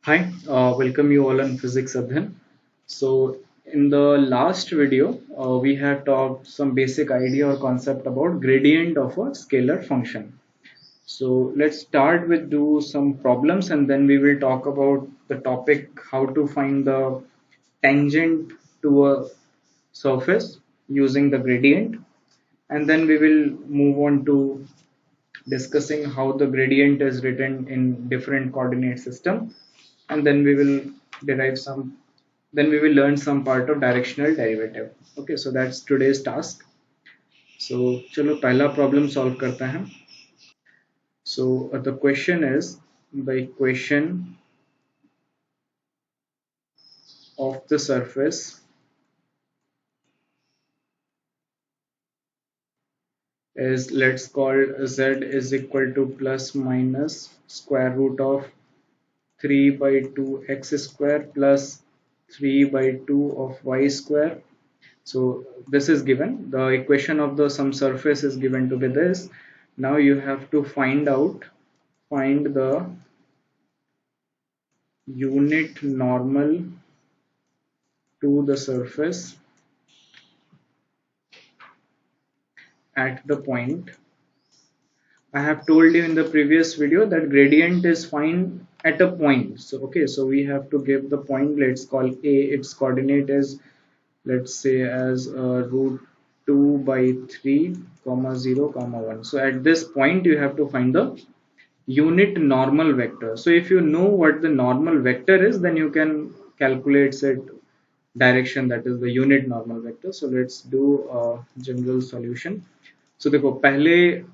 Hi, welcome you all on Physics Addhyan. So, in the last video, we have talked some basic idea or concept about gradient of a scalar function. So, let's start with do some problems and then we will talk about the topic how to find the tangent to a surface using the gradient, and then we will move on to discussing how the gradient is written in different coordinate system, and then we will derive some then we will learn some part of directional derivative. Okay, so that's today's task. So chalo pehla problem solve karte hain. So the question is, the equation of the surface is, let's call z is equal to plus minus square root of 3 by 2 x square plus 3 by 2 of y square. So this is given. The equation of the some surface is given to be this. Now you have to find the unit normal to the surface at the point. I have told you in the previous video that gradient is found at a point. So okay, so we have to give the point. Let's call A. Its coordinate is, let's say, as root 2 by 3 comma 0 comma 1. So at this point you have to find the unit normal vector. So if you know what the normal vector is, then you can calculate it direction, that is the unit normal vector. So let's do a general solution. So देखो पहले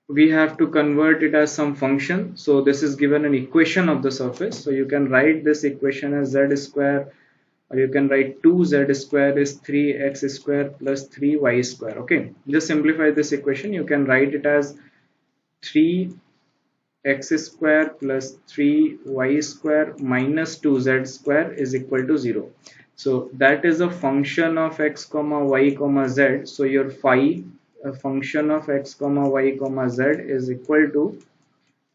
we have to convert it as some function. So this is given an equation of the surface. So you can write this equation as z square, or you can write 2z square is 3x square plus 3y square. Okay, just simplify this equation. You can write it as 3x square plus 3y square minus 2z square is equal to 0. So that is a function of x comma y comma z. So your phi, a function of x comma y comma z, is equal to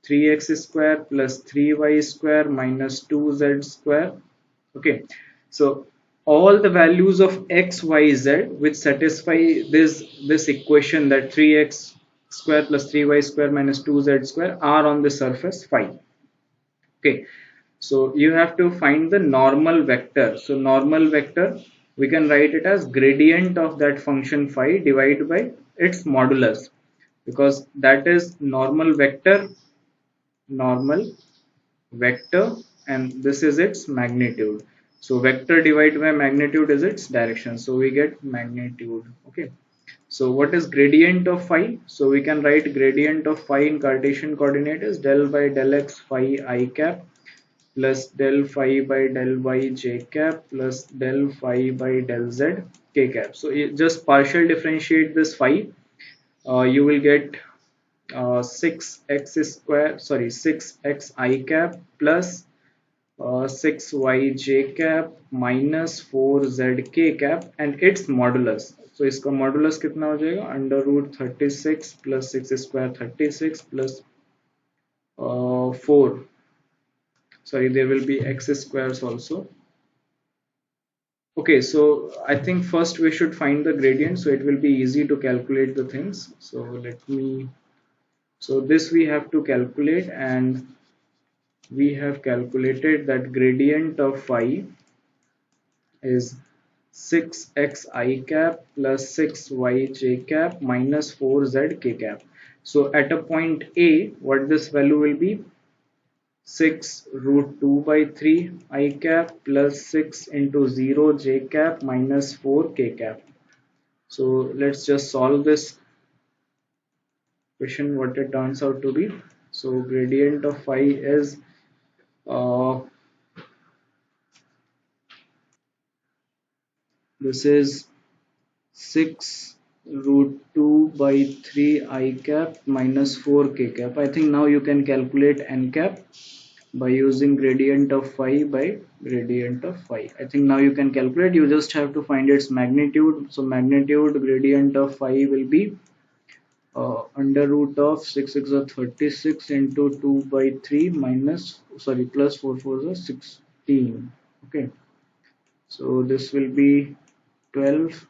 3x square plus 3y square minus 2z square. Okay, so all the values of x, y, z which satisfy this equation, that 3x square plus 3y square minus 2z square, are on the surface phi. Okay, so you have to find the normal vector. So normal vector, we can write it as gradient of that function phi divided by its modulus, because that is normal vector, and this is its magnitude. So vector divided by magnitude is its direction, so we get magnitude. Okay, so what is gradient of phi? So we can write gradient of phi in Cartesian coordinate is del by del x phi I cap plus del phi by del y j cap plus del phi by del z k cap. So you just partial differentiate this phi, you will get 6x I cap plus 6y j cap minus 4z k cap and its modulus. So इसका modulus कितना हो जाएगा? Under root 36 plus 6 square 36 plus 4. Sorry, there will be x squares also. Okay, so I think first we should find the gradient, so it will be easy to calculate the things. So this we have to calculate, and we have calculated that gradient of phi is 6x I cap plus 6y j cap minus 4z k cap. So at a point A, what this value will be? 6 root 2 by 3 I cap plus 6 into 0 j cap minus 4 k cap. So let's just solve this question, what it turns out to be. So gradient of phi is this is 6 root 2 by 3 I cap minus 4 k cap. I think now you can calculate n cap by using gradient of phi by gradient of phi. I think now you can calculate, you just have to find its magnitude. So magnitude gradient of phi will be under root of 6 6 are 36 into 2 by 3 minus, sorry, plus 4 4 is 16. Okay, so this will be 12,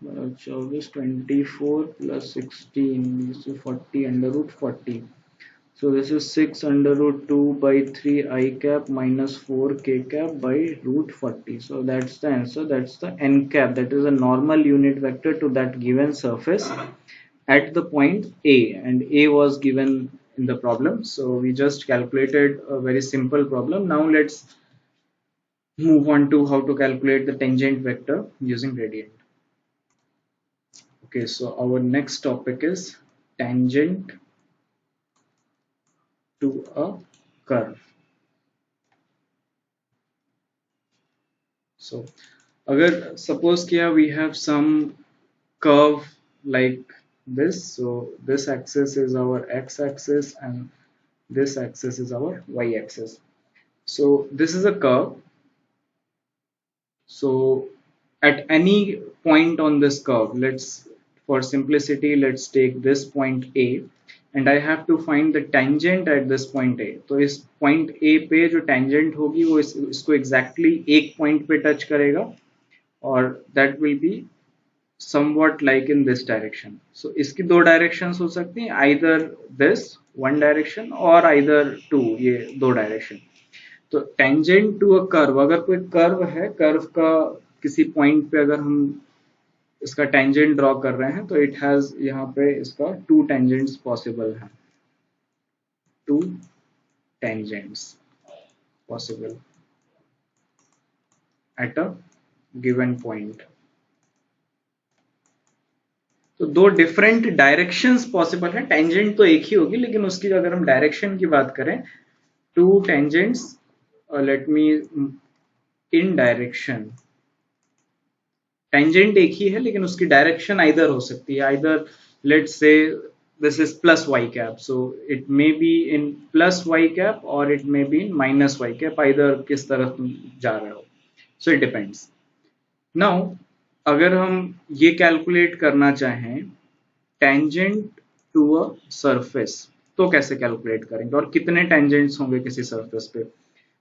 24 plus 16, this is 40 under root 40. So this is 6 under root 2 by 3 I cap minus 4 k cap by root 40. So that's the answer. That's the n cap. That is a normal unit vector to that given surface at the point A, and A was given in the problem. So we just calculated a very simple problem. Now let's move on to how to calculate the tangent vector using gradient. Okay, so our next topic is tangent to a curve. So agar suppose kia we have some curve like this, so this axis is our x axis and this axis is our y axis. So this is a curve. So at any point on this curve, let's, for simplicity, let's take this point A and I have to find the tangent at this point A. तो इस point A पे जो tangent होगी वो इसको exactly एक point पे touch करेगा और that will be somewhat like in this direction. So इसकी दो directions हो सकती हैं, either this one direction or either two, ये दो direction. तो टेंजेंट टू अ कर्व, अगर कोई कर्व है, कर्व का किसी पॉइंट पे अगर हम इसका टेंजेंट ड्रॉ कर रहे हैं तो इट हैज यहाँ पे इसका टू टेंजेंट्स पॉसिबल है, to tangents possible at a given point. तो दो डिफरेंट डायरेक्शंस पॉसिबल है. टेंजेंट तो एक ही होगी लेकिन उसकी अगर हम डायरेक्शन की बात करें, to tangents, let me in direction. Tangent एक ही है लेकिन उसकी डायरेक्शन आइदर हो सकती है, either let's say this is plus y cap, so it may be in plus y cap और it may be in minus y cap, either किस तरफ तुम जा रहे हो. So it depends. नाउ अगर हम ये कैलकुलेट करना चाहें टेंजेंट टू अ सरफेस तो कैसे कैलकुलेट करेंगे और कितने टेंजेंट्स होंगे किसी सरफेस पे.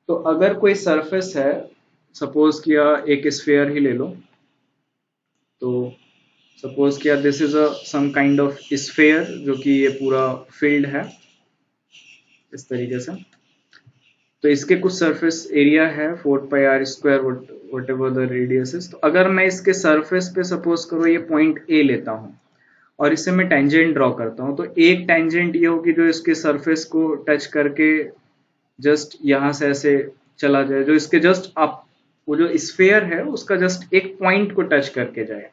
तो अगर कोई सरफेस है, सपोज किया एक स्फीयर ही ले लो, तो सपोज किया this is a some kind of sphere जो कि ये पूरा फील्ड है इस तरीके से. तो इसके कुछ सरफेस एरिया है 4 pi r square whatever the radius is. तो अगर मैं इसके सरफेस पे सपोज करो ये पॉइंट ए लेता हूँ और इसे मैं टेंजेंट ड्रॉ करता हूँ, तो एक टेंजेंट ये होगी जो इसके सरफेस को टच करके जस्ट यहाँ से ऐसे चला जाए, जो इसके जस्ट अप, वो जो स्फीयर है उसका जस्ट एक पॉइंट को टच करके जाए,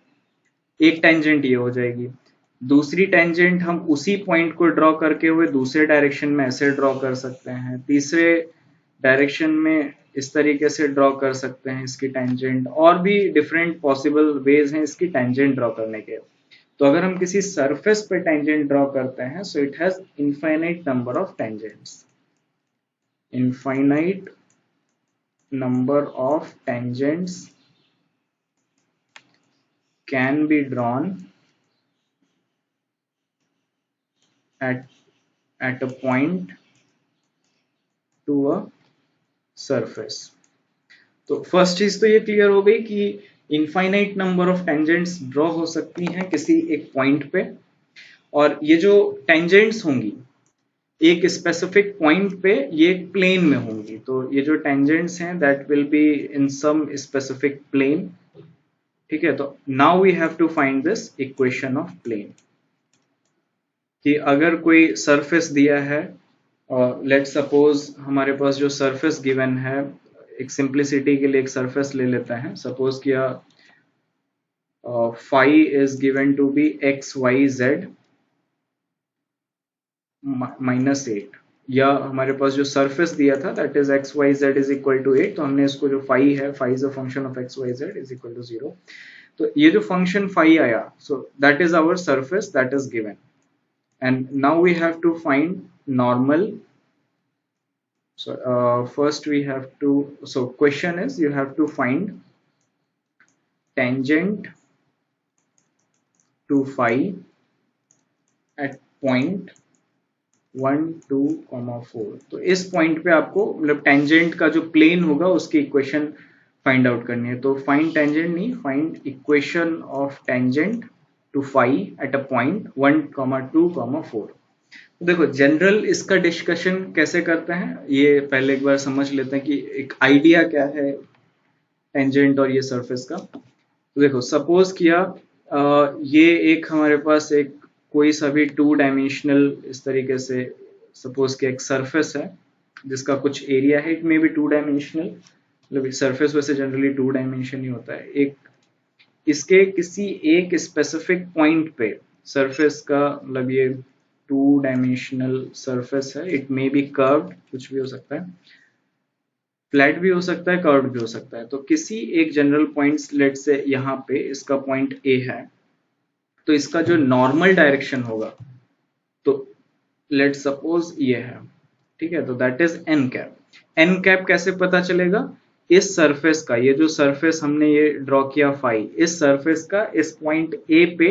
एक टेंजेंट ये हो जाएगी. दूसरी टेंजेंट हम उसी पॉइंट को ड्रॉ करके हुए दूसरे डायरेक्शन में ऐसे ड्रॉ कर सकते हैं, तीसरे डायरेक्शन में इस तरीके से ड्रॉ कर सकते हैं इसकी टेंजेंट, और भी डिफरेंट पॉसिबल वेज हैं इसकी टेंजेंट ड्रॉ करने के. तो अगर हम किसी सरफेस पे टेंजेंट ड्रॉ करते हैं so it has infinite number of tangents, infinite number of tangents can be drawn at a point to a surface. तो फर्स्ट चीज तो ये क्लियर हो गई कि infinite number of tangents draw हो सकती हैं किसी एक पॉइंट पे, और ये जो टेंजेंट्स होंगी एक स्पेसिफिक पॉइंट पे ये प्लेन में होंगी. तो ये जो टेंजेंट्स हैं that will be in some specific plane. ठीक है, तो now we have to find this equation of plane कि अगर कोई सरफेस दिया है, और लेट सपोज हमारे पास जो सरफेस गिवन है, एक सिंप्लिसिटी के लिए एक सरफेस ले लेते हैं. सपोज किया phi is given to be x y z -8, या हमारे पास जो सरफेस दिया था that is x y z is equal to 8, तो हमने इसको जो फाई है, phi is a function of x y z is equal to 0. तो ये जो फंक्शन फाई आया, so that is our surface that is given, and now we have to find normal. So first we have to, so question is you have to find tangent to phi at point 1,2,4। तो इस point पे आपको मतलब tangent का जो plane होगा उसकी equation find out करनी है। तो फाइंड टेंजेंट नहीं, find equation of tangent to phi at a point 1,2,4। तो देखो जनरल इसका डिस्कशन कैसे करते हैं ये पहले एक बार समझ लेते हैं कि एक आइडिया क्या है टेंजेंट और ये सरफेस का। तो देखो सपोज किया ये एक हमारे पास एक कोई सा भी 2 डायमेंशनल इस तरीके से सपोज कि एक सरफेस है जिसका कुछ एरिया है, इट मे बी 2 डायमेंशनल, मतलब सरफेस वैसे जनरली 2 डायमेंशन ही होता है। एक इसके किसी एक स्पेसिफिक पॉइंट पे सरफेस का मतलब ये 2 डायमेंशनल सरफेस है, इट मे बी कर्व्ड, कुछ भी हो सकता है, फ्लैट भी हो सकता है, कर्व्ड भी हो सकता है। तो किसी एक जनरल पॉइंट लेट से यहाँ पे इसका पॉइंट ए है, तो इसका जो नॉर्मल डायरेक्शन होगा तो लेट सपोज ये है, ठीक है, तो that is n cap. N cap कैसे पता चलेगा? इस सरफेस का, ये जो सरफेस हमने ये ड्रॉ किया फाई, इस सरफेस का इस पॉइंट ए पे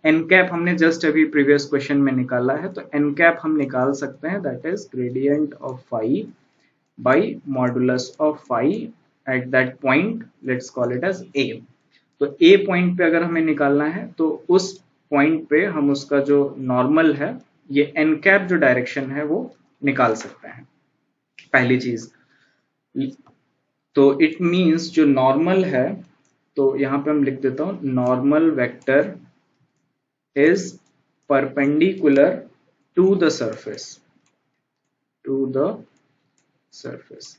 एन कैप हमने जस्ट अभी प्रीवियस क्वेश्चन में निकाला है, तो एन कैप हम निकाल सकते हैं, that is gradient of phi by modulus of phi at that point, let's call it as a। तो a पॉइंट पे अगर हमें निकालना है तो उस पॉइंट पे हम उसका जो नॉर्मल है, ये n कैप जो डायरेक्शन है वो निकाल सकते हैं, पहली चीज। तो इट मींस जो नॉर्मल है, तो यहां पे हम लिख देता हूं normal vector is perpendicular to the surface, to the surface.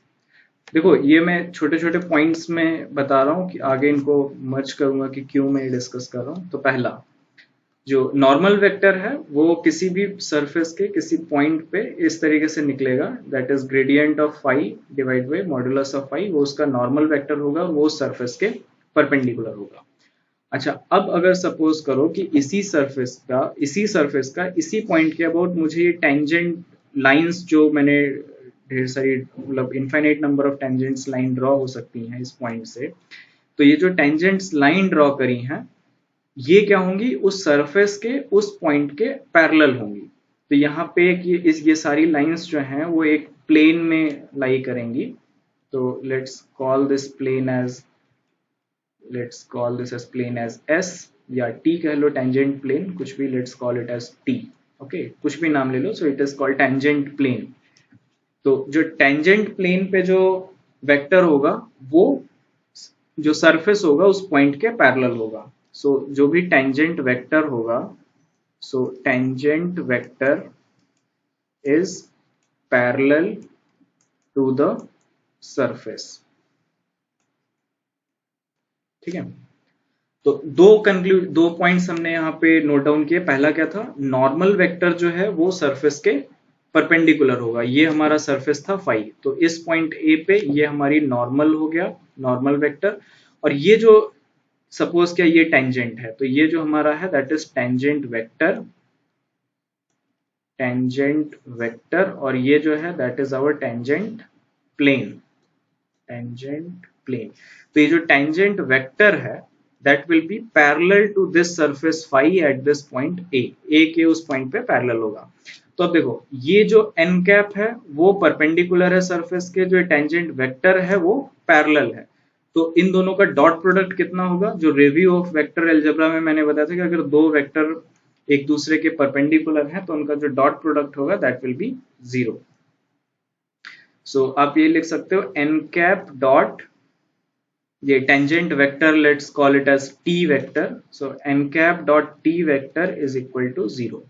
देखो ये मैं छोटे छोटे पॉइंट्स में बता रहा हूं कि आगे इनको मर्ज करूंगा कि क्यों मैं डिस्कस कर रहा हूं। तो पहला जो नॉर्मल वेक्टर है वो किसी भी सरफेस के किसी पॉइंट पे इस तरीके से निकलेगा, that is gradient of phi divide by modulus of phi, वो उसका नॉर्मल वेक्टर होगा और वो सरफेस के परपेंडिकुलर होगा। अच्छा, अब अगर सपोज करो कि इसी सरफेस का इसी पॉइंट के अबाउट मुझे ये टेंजेंट लाइंस, जो मैंने ढेर सारी मतलब infinite number of tangents line draw हो सकती हैं इस पॉइंट से, तो ये जो टेंजेंट्स लाइन ड्रॉ करी हैं ये क्या होंगी? उस सरफेस के उस पॉइंट के पैरेलल होंगी। तो यहाँ पे ये सारी लाइंस जो हैं वो एक प्लेन में लाई करेंगी। तो let's call this plane as S या टी कह लो, टेंजेंट प्लेन कुछ भी, let's call it as T, okay, कुछ भी नाम ले लो। So it is called tangent plane. तो जो टेंजेंट प्लेन पे जो वेक्टर होगा वो जो सरफेस होगा उस पॉइंट के पैरेलल होगा। सो जो भी टेंजेंट वेक्टर होगा, so tangent vector is parallel to the surface, ठीक है। तो दो पॉइंट्स हमने यहाँ पे नोट डाउन किए। पहला क्या था? नॉर्मल वेक्टर जो है वो सरफेस के परपेंडिकुलर होगा, ये हमारा सरफेस था फाई, तो इस पॉइंट ए पे ये हमारी नॉर्मल हो गया, नॉर्मल वेक्टर। और ये जो सपोज क्या ये टेंजेंट है, तो ये जो हमारा है दैट इज टेंजेंट वेक्टर, और ये जो है that is our tangent plane. तो ये जो टेंजेंट वेक्टर है that will be parallel to this surface phi at this point a के उस पॉइंट पे पैरेलल होगा। तो अब देखो ये जो n कैप है वो परपेंडिकुलर है सरफेस के, जो टेंजेंट वेक्टर है वो पैरेलल है। तो इन दोनों का डॉट प्रोडक्ट कितना होगा? जो रिव्यू ऑफ वेक्टर अलजेब्रा में मैंने बताया था कि अगर दो वेक्टर एक दूसरे के परपेंडिकुलर हैं तो उनका जो डॉट प्रोडक्ट होगा दैट विल बी 0। सो आप ये लिख सकते हो n कैप डॉट ये tangent vector, let's call it as t vector, so n cap dot t vector is equal to 0।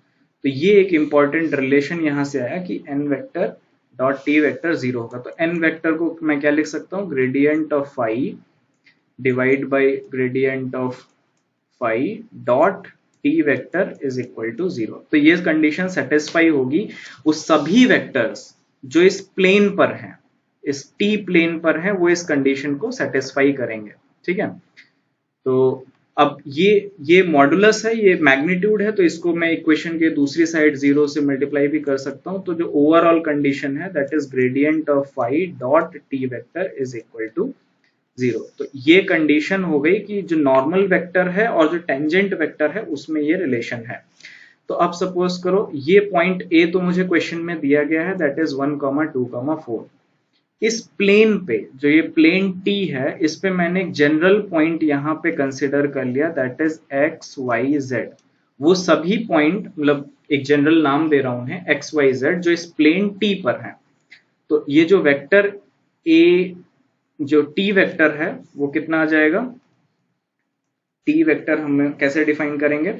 तो ये एक इंपॉर्टेंट रिलेशन यहां से आया कि n vector dot t vector 0 होगा। तो n वेक्टर को मैं क्या लिख सकता हूँ? Gradient of phi divide by gradient of phi dot t vector is equal to 0। तो ये कंडीशन सेटिस्फाई होगी उस सभी वेक्टर्स जो इस प्लेन पर हैं, इस टी प्लेन पर है, वो इस कंडीशन को सेटिस्फाई करेंगे, ठीक है। तो अब ये मॉडुलस है, ये मैग्नीट्यूड है, तो इसको मैं इक्वेशन के दूसरी साइड 0 से मल्टीप्लाई भी कर सकता हूं। तो जो ओवरऑल कंडीशन है that is gradient of phi dot t vector is equal to 0। तो ये कंडीशन हो गई कि जो नॉर्मल वेक्टर है और जो टेंजेंट वेक्टर है उसमें ये रिलेशन है। तो अब सपोज करो ये पॉइंट ए तो मुझे क्वेश्चन में दिया गया है, दैट इज 1, 2, 4। इस प्लेन पे, जो ये प्लेन टी है, इस पे मैंने एक जनरल पॉइंट यहाँ पे कंसिडर कर लिया, that is x y z. वो सभी पॉइंट, मतलब एक जनरल नाम दे रहा हूं है एक्स वाई जेड, जो इस प्लेन टी पर है। तो ये जो वेक्टर ए, जो टी वेक्टर है, वो कितना आ जाएगा? टी वेक्टर हम कैसे डिफाइन करेंगे?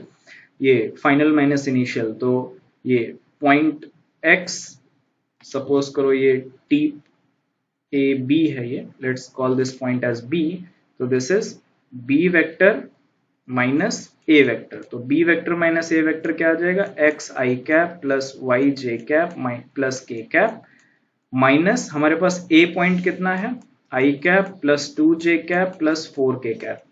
ये फाइनल माइनस इनिशियल। तो ये पॉइंट एक्स, सपोज करो ये टी ए बी है, ये let's call this point as B. तो this is B vector minus A vector. तो B vector minus A vector क्या आ जाएगा? X i cap plus y j cap plus k cap, minus हमारे पास A point कितना है? I cap plus 2 j cap plus 4 k cap.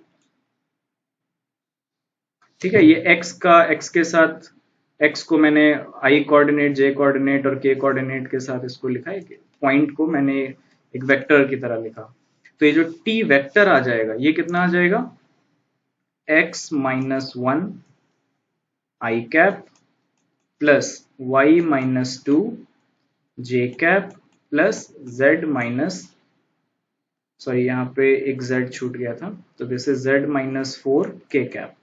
ठीक है, ये एक्स के साथ, एक्स को मैंने आई कोऑर्डिनेट, जे कोऑर्डिनेट और के कोऑर्डिनेट के साथ इसको लिखा है, पॉइंट को मैंने एक वेक्टर की तरह लिखा। तो ये जो टी वेक्टर आ जाएगा, ये कितना आ जाएगा? X minus 1 i cap plus y minus 2 j cap plus z minus, sorry यहाँ पे एक जेड छूट गया था, तो this is Z minus 4 k cap.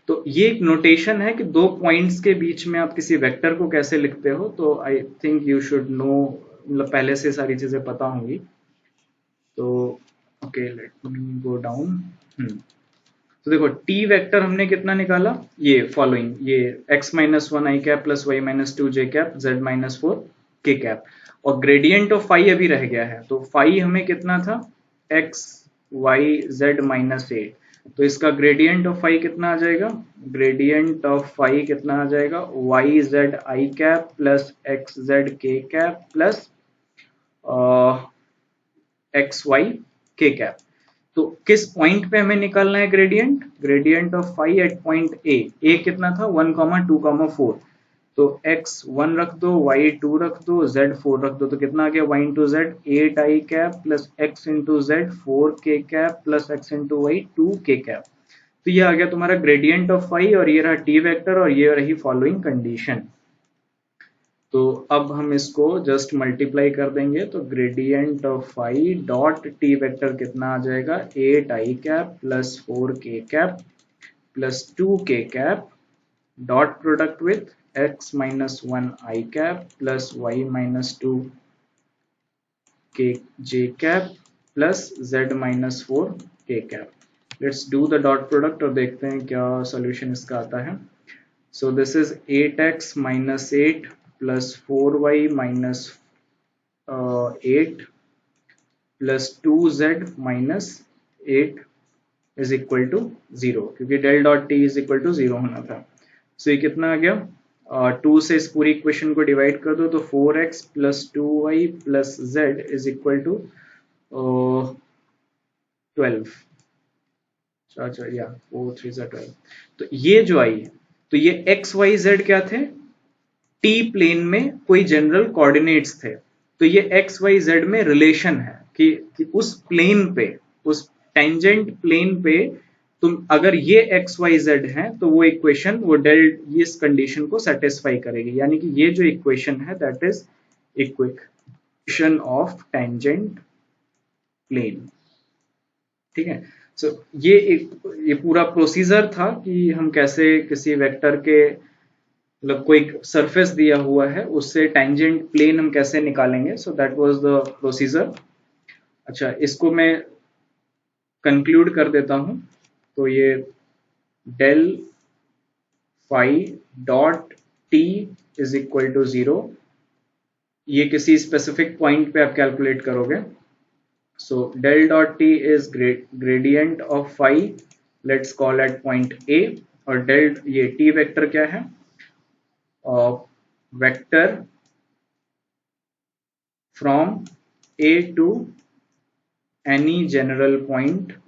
तो ये एक नोटेशन है कि दो पॉइंट्स के बीच में आप किसी वेक्टर को कैसे लिखते हो। तो I think you should know, मतलब पहले से सारी चीजें पता होंगी। तो okay, let me go down. तो देखो टी वेक्टर हमने कितना निकाला? ये फॉलोइंग, ये x minus 1 i cap plus y minus 2 j cap Z minus 4 k cap, और ग्रेडियंट ऑफ फाई अभी रह गया है। तो फाई हमें कितना था? X y z minus 8। तो इसका ग्रेडियंट ऑफ फाई कितना आ जाएगा? ग्रेडियंट ऑफ फाई कितना आ जाएगा? Y z i cap plus x z k cap plus x y k cap. तो किस पॉइंट पे हमें निकालना है gradient? Gradient of phi at point A कितना था? 1, 2, 4। तो x1 रख दो, y2 रख दो, z4 रख दो, तो कितना आ गया? y into z 8 i cap plus x into z 4 k cap plus x into y 2 k cap. तो ये आ गया तुम्हारा ग्रेडियंट ऑफ फाई, और ये रहा टी वेक्टर, और ये रही फॉलोइंग कंडीशन। तो अब हम इसको जस्ट मल्टीप्लाई कर देंगे, तो gradient of phi dot t vector कितना आ जाएगा? 8 i cap plus 4 k cap plus 2 k cap dot product with x minus 1 I cap plus y minus 2 k j cap plus z minus 4 k cap. Let's do the dot product और देखते हैं क्या solution इसका आता है. So this is 8x minus 8 plus 4y minus 8 plus 2z minus 8 is equal to 0, क्योंकि del dot t is equal to 0 होना था. So ये कितना आ गया? 2 से इस पूरी इक्वेशन को डिवाइड कर दो, तो 4x plus 2y plus z is equal to 12। अच्छा या 4 3 12। तो ये जो आई, तो ये x y z क्या थे? t प्लेन में कोई जनरल कोऑर्डिनेट्स थे। तो ये x y z में रिलेशन है कि उस प्लेन पे, उस टेंजेंट प्लेन पे तुम अगर ये एक्स वाई जेड है, तो वो इक्वेशन, वो डेल इस कंडीशन को सेटिस्फाई करेगी। यानी कि ये जो इक्वेशन है, that is equation of tangent plane. ठीक है, सो ये पूरा प्रोसीजर था कि हम कैसे किसी वेक्टर के, मतलब कोई सरफेस दिया हुआ है, उससे टेंजेंट प्लेन हम कैसे निकालेंगे। So that was the procedure. अच्छा, इसको मैं कंक्लूड कर देता हूं। तो ये del phi dot T is equal to 0, ये किसी स्पेसिफिक पॉइंट पे आप कैलकुलेट करोगे। So del dot T is gradient of phi, let's call at point A, और डेल, ये टी वेक्टर क्या है? Vector from A to any general point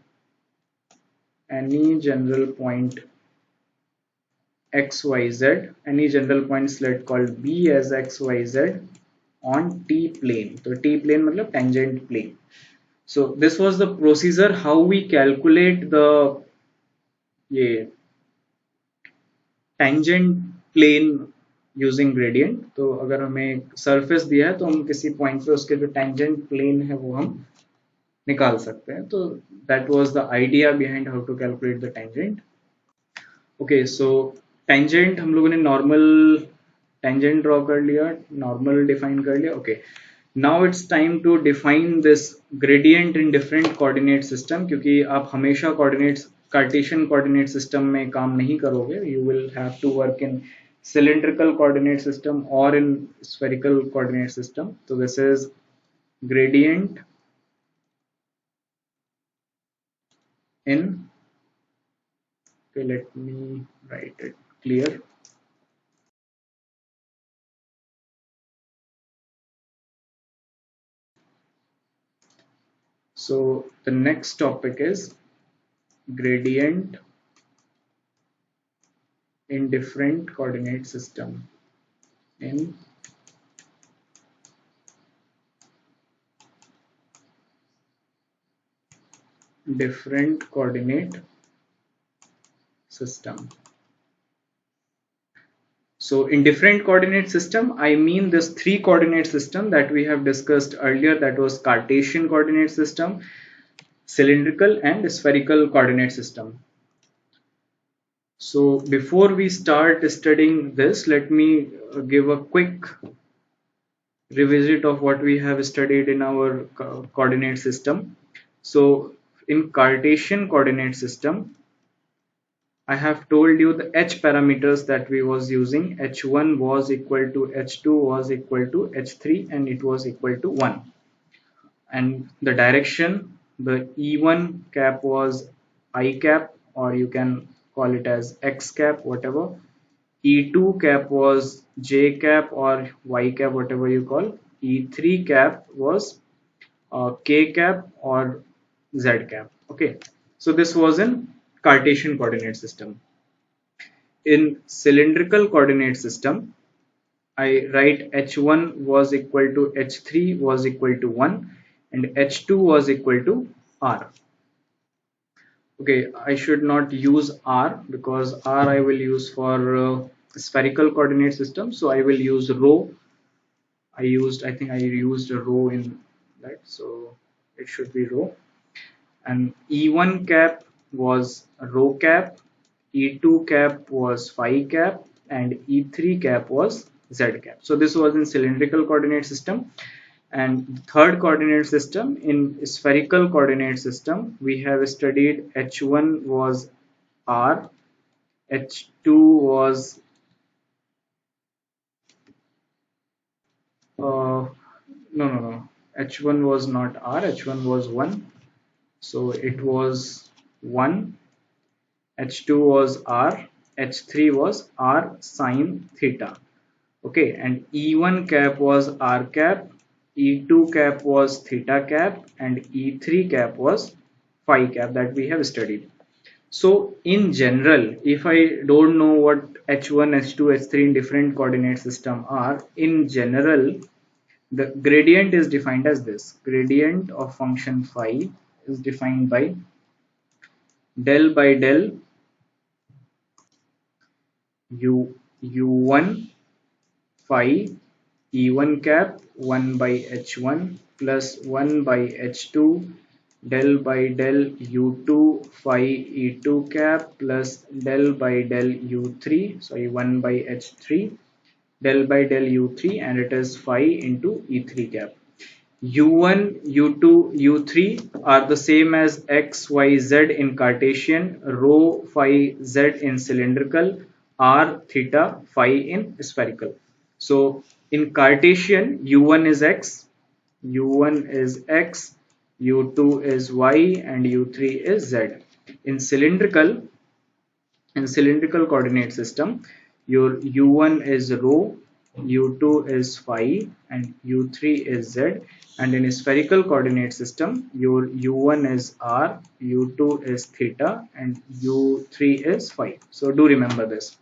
xyz, any general points let called b as xyz on t plane. तो t plane मतलब tangent plane. So this was the procedure how we calculate the ये tangent plane using gradient. तो अगर हमें surface दिया है तो हम किसी पॉइंट पे उसके जो टेंजेंट प्लेन है वो हम निकाल सकते हैं। तो that was the idea behind how to calculate the tangent. Okay, so tangent हम लोगों ने नॉर्मल टेंजेंट ड्रॉ कर लिया, नॉर्मल डिफाइन कर लिया। ओके, now it's time to define this gradient in different coordinate system, क्योंकि आप हमेशा कोऑर्डिनेट्स कार्टेशियन कोऑर्डिनेट सिस्टम में काम नहीं करोगे। You will have to work in cylindrical coordinate system or in spherical coordinate system. So this is gradient in, okay, let me write it clear. So the next topic is gradient in different coordinate system. In different coordinate system. So in different coordinate system, I mean this 3 coordinate system that we have discussed earlier, that was Cartesian coordinate system, cylindrical and spherical coordinate system. So before we start studying this, let me give a quick revisit of what we have studied in our coordinate system. So in Cartesian coordinate system, I have told you the h parameters that we was using. h1 was equal to h2 was equal to h3 and it was equal to 1. And the direction, the e1 cap was I cap, or you can call it as x cap, whatever. E2 cap was j cap or y cap, whatever you call. E3 cap was k cap or z cap. Okay, so this was in Cartesian coordinate system. In cylindrical coordinate system, I write h1 was equal to h3 was equal to 1 and h2 was equal to r. Okay, I should not use r because r I will use for spherical coordinate system, so I will use rho. I think I used a rho in that, so it should be rho. And e1 cap was rho cap, e2 cap was phi cap, and e3 cap was z cap. So this was in cylindrical coordinate system. And third coordinate system, in spherical coordinate system, we have studied h1 was r, h2 was no, h1 was not r, h1 was 1, so it was 1, h2 was r, h3 was r sine theta. Okay, and e1 cap was r cap, e2 cap was theta cap, and e3 cap was phi cap that we have studied. So in general, if I don't know what h1, h2, h3 in different coordinate system are, in general, the gradient is defined as this. Gradient of function phi is defined by del by del u1 phi e1 cap 1 by h1 plus 1 by h2 del by del u2 phi e2 cap plus del by del u3, sorry, 1 by h3 del by del u3, and it is phi into e3 cap. u1, u2, u3 are the same as x, y, z in Cartesian, rho, phi, z in cylindrical, r, theta, phi in spherical. So in Cartesian, u1 is x, u1 is x, u2 is y, and u3 is z. In cylindrical coordinate system, your u1 is rho, u2 is phi, and u3 is z. And in a spherical coordinate system, your u1 is r, u2 is theta, and u3 is phi. So do remember this.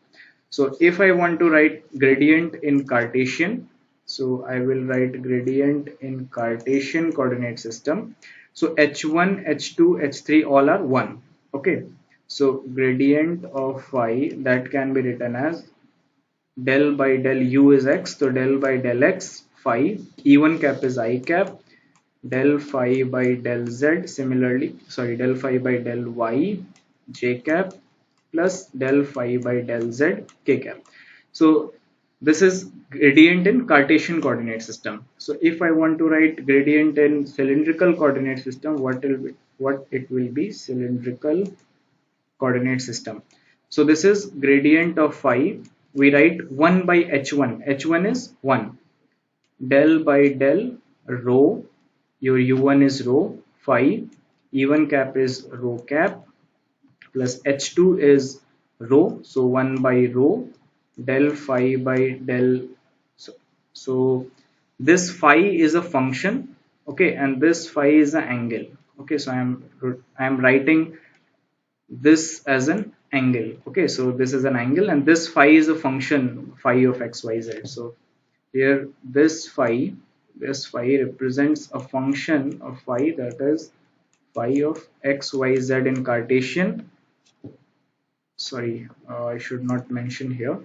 So if I want to write gradient in Cartesian, so I will write gradient in Cartesian coordinate system. So h1, h2, h3 all are 1. Okay, so gradient of phi, that can be written as del by del u is x, so del by del x phi, e1 cap is I cap, del phi by del z, similarly sorry del phi by del y j cap plus del phi by del z k cap. So this is gradient in Cartesian coordinate system. So if I want to write gradient in cylindrical coordinate system, what it will be? Cylindrical coordinate system. So this is gradient of phi. We write 1 by h1. h1 is 1. Del by del rho. Your u1 is rho phi. E1 cap is rho cap plus h2 is rho. So 1 by rho del phi by del. So this phi is a function, okay, and this phi is an angle. Okay, so I am writing this as an angle. Okay, so this is an angle and this phi is a function phi of xyz. So here this phi represents a function of phi, that is phi of xyz in Cartesian. Sorry, I should not mention here.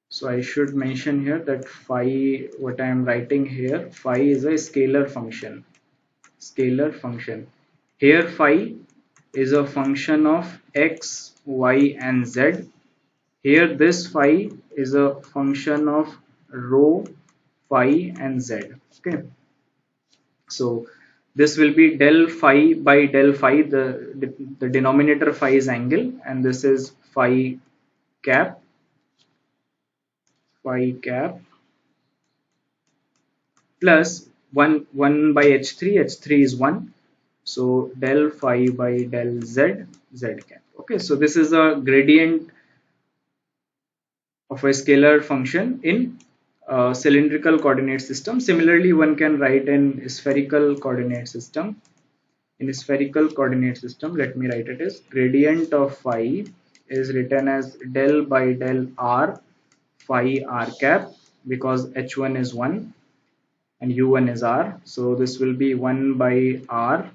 So I should mention here that phi, what I am writing here, phi is a scalar function. Scalar function. Here phi is a function of x, y and z. Here this phi is a function of rho, phi and z. Okay. So this will be del phi by del phi. The denominator phi is angle and this is phi cap plus 1 by h3. h3 is 1. So del phi by del z, z cap. Okay, so this is a gradient of a scalar function in cylindrical coordinate system. Similarly, one can write in spherical coordinate system. In spherical coordinate system, let me write it as gradient of phi is written as del by del r phi r cap, because h1 is 1 and u1 is r. So this will be 1 by r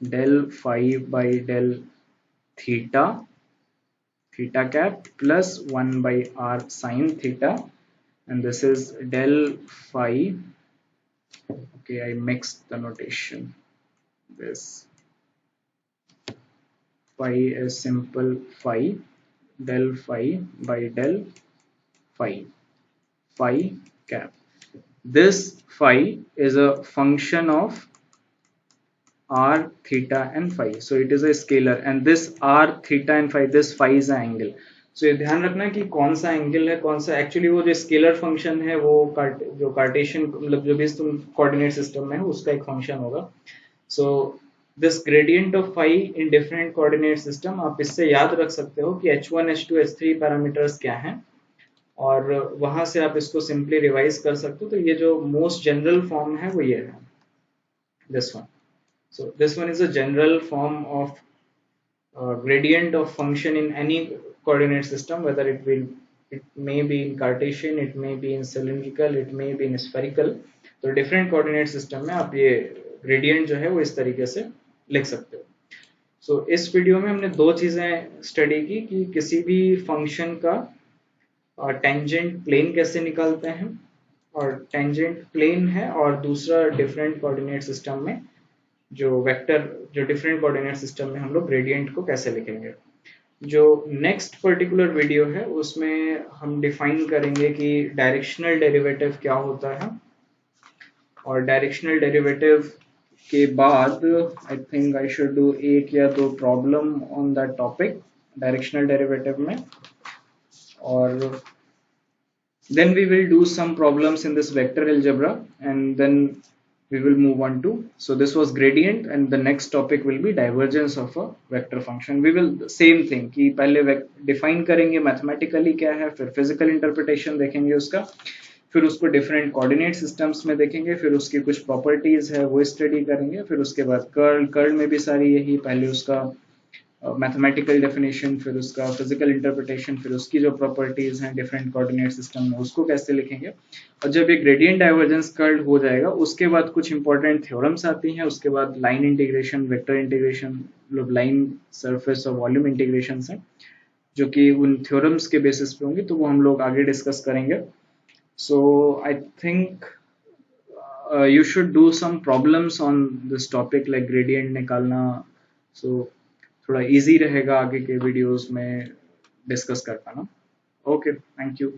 del phi by del theta cap plus 1 by r sine theta, and this is del phi. Okay, I mixed the notation. This phi is simple phi, del phi by del phi cap. This phi is a function of r, theta and phi. So it is a scalar, and this r, theta and phi, this phi is an angle. So ये ध्यान रखना कि कौन सा angle है, कौन सा actually वो जो स्केलर फंक्शन है वो जो कार्टेशियन मतलब जो भी तुम कोऑर्डिनेट सिस्टम में है उसका एक फंक्शन होगा. So this gradient of phi in different coordinate system, आप इससे याद रख सकते हो कि h1 h2 h3 पैरामीटर्स क्या हैं और वहां से आप इसको सिंपली रिवाइज कर सकते हो. तो ये जो मोस्ट जनरल फॉर्म है वो ये है, this one. So this one is a general form of gradient of function in any coordinate system, whether it may be in Cartesian, it may be in cylindrical, it may be in spherical. तो different coordinate system में आप ये gradient जो है वो इस तरीके से लिख सकते हो. So इस वीडियो में हमने दो चीजें स्टडी की कि किसी भी फंक्शन का टेंजेंट प्लेन कैसे निकालते हैं, और टेंजेंट प्लेन है, और दूसरा डिफरेंट कोऑर्डिनेट सिस्टम में जो वेक्टर जो डिफरेंट कोऑर्डिनेट सिस्टम में हम लोग ग्रेडियंट को कैसे लिखेंगे. जो नेक्स्ट पर्टिकुलर वीडियो है उसमें हम डिफाइन करेंगे कि डायरेक्शनल डेरिवेटिव क्या होता है, और डायरेक्शनल डेरिवेटिव के बाद I think I should do एक या दो problem on that topic directional derivative में, और then we will do some problems in this vector algebra and then we will move on to, so this was gradient and the next topic will be divergence of a vector function. We will same thing कि पहले define करेंगे mathematically क्या है, फिर physical interpretation देखेंगे उसका, फिर उसको different coordinate systems में देखेंगे, फिर उसकी कुछ properties है वो study करेंगे, फिर उसके बाद curl में भी सारी यही, पहले उसका मैथमेटिकल डेफिनेशन, फिर उसका फिजिकल इंटरप्रिटेशन, फिर उसकी जो प्रॉपर्टीज हैं डिफरेंट कोऑर्डिनेट सिस्टम में उसको कैसे लिखेंगे, और जब ये ग्रेडियंट डाइवर्जेंस कर्ल हो जाएगा उसके बाद कुछ इंपॉर्टेंट थ्योरम्स आती हैं, उसके बाद line integration, vector integration, line surface और वॉल्यूम इंटीग्रेशन हैं, जो कि उन थ्योरम्स के बेसिस पे होंगी, तो वो हम लोग आगे डिस्कस करेंगे. So I think you should do some problems on this topic like gradient निकालना. So थोड़ा इजी रहेगा आगे के वीडियोस में डिस्कस कर पाना. Okay, thank you.